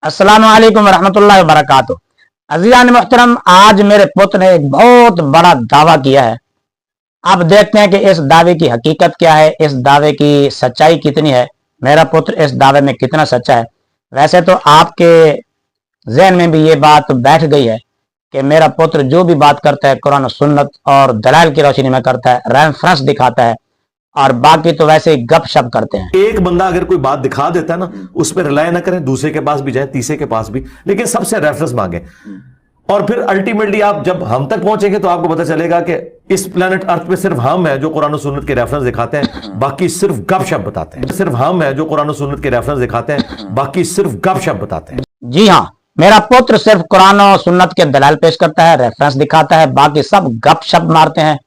अस्सलाम वालेकुम रहमतुल्लाहि व बरकातुहू। अज़ीज़ान मोहतरम, आज मेरे पुत्र ने एक बहुत बड़ा दावा किया है। अब देखते हैं कि इस दावे की हकीकत क्या है, इस दावे की सच्चाई कितनी है, मेरा पुत्र इस दावे में कितना सच्चा है। वैसे तो आपके जहन में भी ये बात बैठ गई है कि मेरा पुत्र जो भी बात करता है कुरान और सुन्नत और दलाइल की रोशनी में करता है, रेफरेंस दिखाता है, और बाकी तो वैसे ही गप शप करते हैं। एक बंदा अगर कोई बात दिखा देता है ना, उस पर रिलाय ना करें, दूसरे के पास भी जाए, तीसरे के पास भी, लेकिन सबसे रेफरेंस मांगे। और फिर अल्टीमेटली आप जब हम तक पहुंचेंगे तो आपको पता चलेगा कि इस प्लेनेट अर्थ पे सिर्फ हम हैं जो कुरान और सुन्नत के रेफरेंस दिखाते हैं, बाकी सिर्फ गपशप बताते हैं। सिर्फ हम हैं जो कुरान और सुन्नत के रेफरेंस दिखाते हैं, बाकी सिर्फ गपशप बताते हैं। जी हाँ, मेरा पुत्र सिर्फ कुरान और सुन्नत के दलाइल पेश करता है, रेफरेंस दिखाता है, बाकी सब गपशप मारते हैं।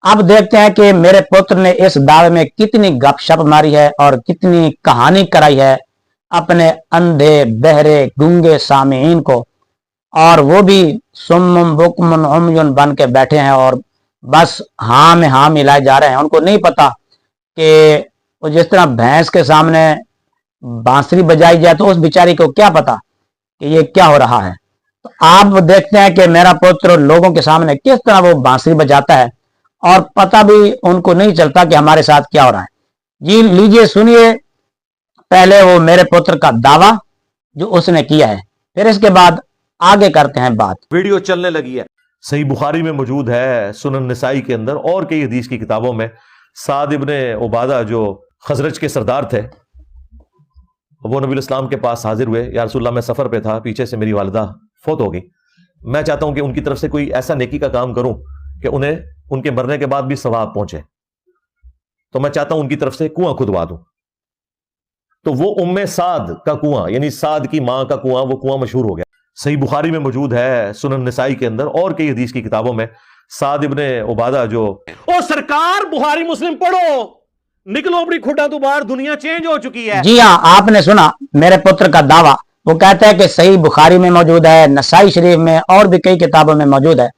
अब देखते हैं कि मेरे पुत्र ने इस दावे में कितनी गपशप मारी है और कितनी कहानी कराई है अपने अंधे बहरे गूंगे सामीन को, और वो भी सुम्मुम बुकमुन उम्युन बन के बैठे हैं और बस हाँ में हाँ मिलाए जा रहे हैं। उनको नहीं पता कि वो जिस तरह भैंस के सामने बांसुरी बजाई जाए तो उस बेचारी को क्या पता कि ये क्या हो रहा है। तो आप देखते हैं कि मेरा पुत्र लोगों के सामने किस तरह वो बांसुरी बजाता है और पता भी उनको नहीं चलता कि हमारे साथ क्या हो रहा है। जी लीजिए, सुनिए पहले वो मेरे पुत्र का दावा जो उसने किया है, फिर इसके बाद आगे करते हैं बात। वीडियो चलने लगी है। सही बुखारी में मौजूद है, सुनन निसाई के अंदर और कई हदीस की किताबों में। साद इब्ने उबादा जो खजरज के सरदार थे, वो नबी इस्लाम के पास हाजिर हुए। या रसूलल्लाह, मैं सफर पे था, पीछे से मेरी वालिदा फौत हो गई, मैं चाहता हूं कि उनकी तरफ से कोई ऐसा नेकी का काम करूं कि उन्हें उनके मरने के बाद भी सवाब पहुंचे, तो मैं चाहता हूं उनकी तरफ से कुआं खुदवा दूं। तो वो उम्मे साद का कुआं, यानी साद की मां का कुआं, वो कुआं मशहूर हो गया। सही बुखारी में मौजूद है, सुनन निसाई के अंदर और कई हदीस की किताबों में। साद इब्ने उबादा जो ओ सरकार, बुखारी मुस्लिम पढ़ो, निकलो अपनी खुदा तो बाहर, दुनिया चेंज हो चुकी है। जी हाँ, आपने सुना मेरे पुत्र का दावा। वो कहता है कि सही बुखारी में मौजूद है, नसाई शरीफ में और भी कई किताबों में मौजूद है।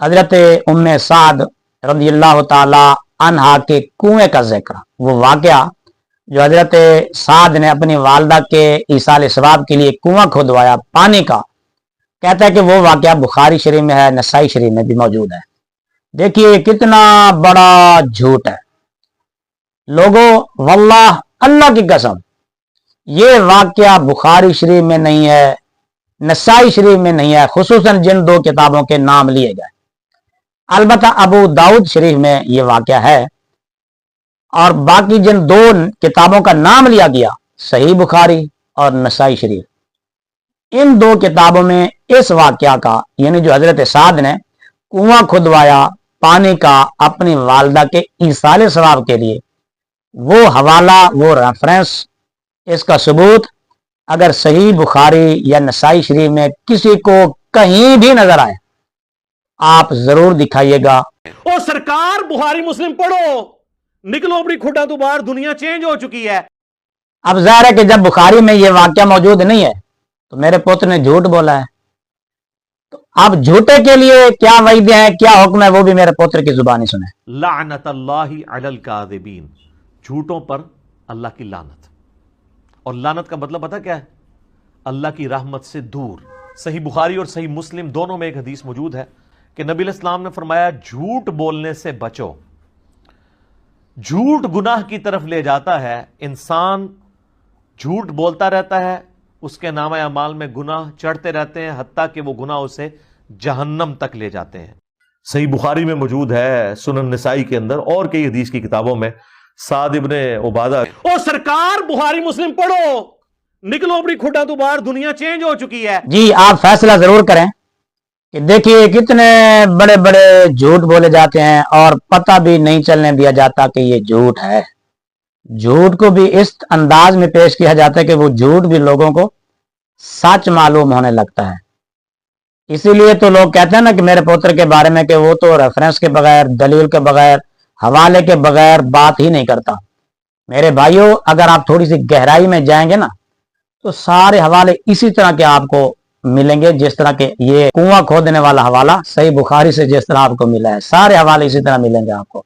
हजरत उम्मे साद रज़ियल्लाहु ताला अन्हा के कुएं का जिक्र, वो वाकया जो हजरत साद ने अपनी वालदा के ईसाल सवाब के लिए कुआं खुदवाया पानी का, कहता है कि वो वाकया बुखारी शरीफ में है, नसाई शरीफ में भी मौजूद है। देखिए कितना बड़ा झूठ है लोगों, वल्लाह अल्लाह की कसम, ये वाकया बुखारी शरीफ में नहीं है, नसाई शरीफ में नहीं है, खुसूसन जिन दो किताबों के नाम लिए गए। अलबत्ता अबू दाऊद शरीफ में ये वाकया है, और बाकी जिन दो किताबों का नाम लिया गया, सही बुखारी और नसाई शरीफ, इन दो किताबों में इस वाकया का, यानी जो हजरत साद ने कुआं खुदवाया पानी का अपनी वालदा के ईसाले सवाब के लिए, वो हवाला, वो रेफरेंस, इसका सबूत अगर सही बुखारी या नसाई शरीफ में किसी को कहीं भी नजर आए, आप जरूर दिखाइएगा। ओ सरकार, बुखारी मुस्लिम पढ़ो, निकलो अपनी खुदा तो बाहर, दुनिया चेंज हो चुकी है। अब जाहिर है कि जब बुखारी में ये वाकया मौजूद नहीं है तो मेरे पुत्र ने झूठ बोला है। तो अब झूठे के लिए क्या वैध है, क्या हुक्म है, वो भी मेरे पुत्र की जुबानी सुने। लानतल्लाहि अलल काज़िबीन, झूठों पर अल्लाह की लानत। और लानत का मतलब पता क्या है? अल्लाह की रहमत से दूर। सही बुखारी और सही मुस्लिम दोनों में एक हदीस मौजूद है कि नबी इस्लाम ने फरमाया, झूठ बोलने से बचो। झूठ गुनाह की तरफ ले जाता है। इंसान झूठ बोलता रहता है, उसके नामा अमाल में गुनाह चढ़ते रहते हैं, हत्ता कि वो गुनाह उसे जहन्नम तक ले जाते हैं। सही बुखारी में मौजूद है, सुनन निसाई के अंदर और कई हदीस की किताबों में। साद इब्ने उबादा ओ सरकार, बुखारी मुस्लिम पढ़ो, निकलो अपनी खुदा तो बाहर, दुनिया चेंज हो चुकी है। जी आप फैसला जरूर करें कि देखिए कितने बड़े बड़े झूठ बोले जाते हैं और पता भी नहीं चलने दिया जाता कि ये झूठ है। झूठ को भी इस अंदाज में पेश किया जाता है कि वो झूठ भी लोगों को सच मालूम होने लगता है। इसीलिए तो लोग कहते हैं ना कि मेरे पुत्र के बारे में कि वो तो रेफरेंस के बगैर, दलील के बगैर, हवाले के बगैर बात ही नहीं करता। मेरे भाइयों, अगर आप थोड़ी सी गहराई में जाएंगे ना तो सारे हवाले इसी तरह के आपको मिलेंगे, जिस तरह के ये कुआं खोदने वाला हवाला सही बुखारी से जिस तरह आपको मिला है, सारे हवाले इसी तरह मिलेंगे आपको।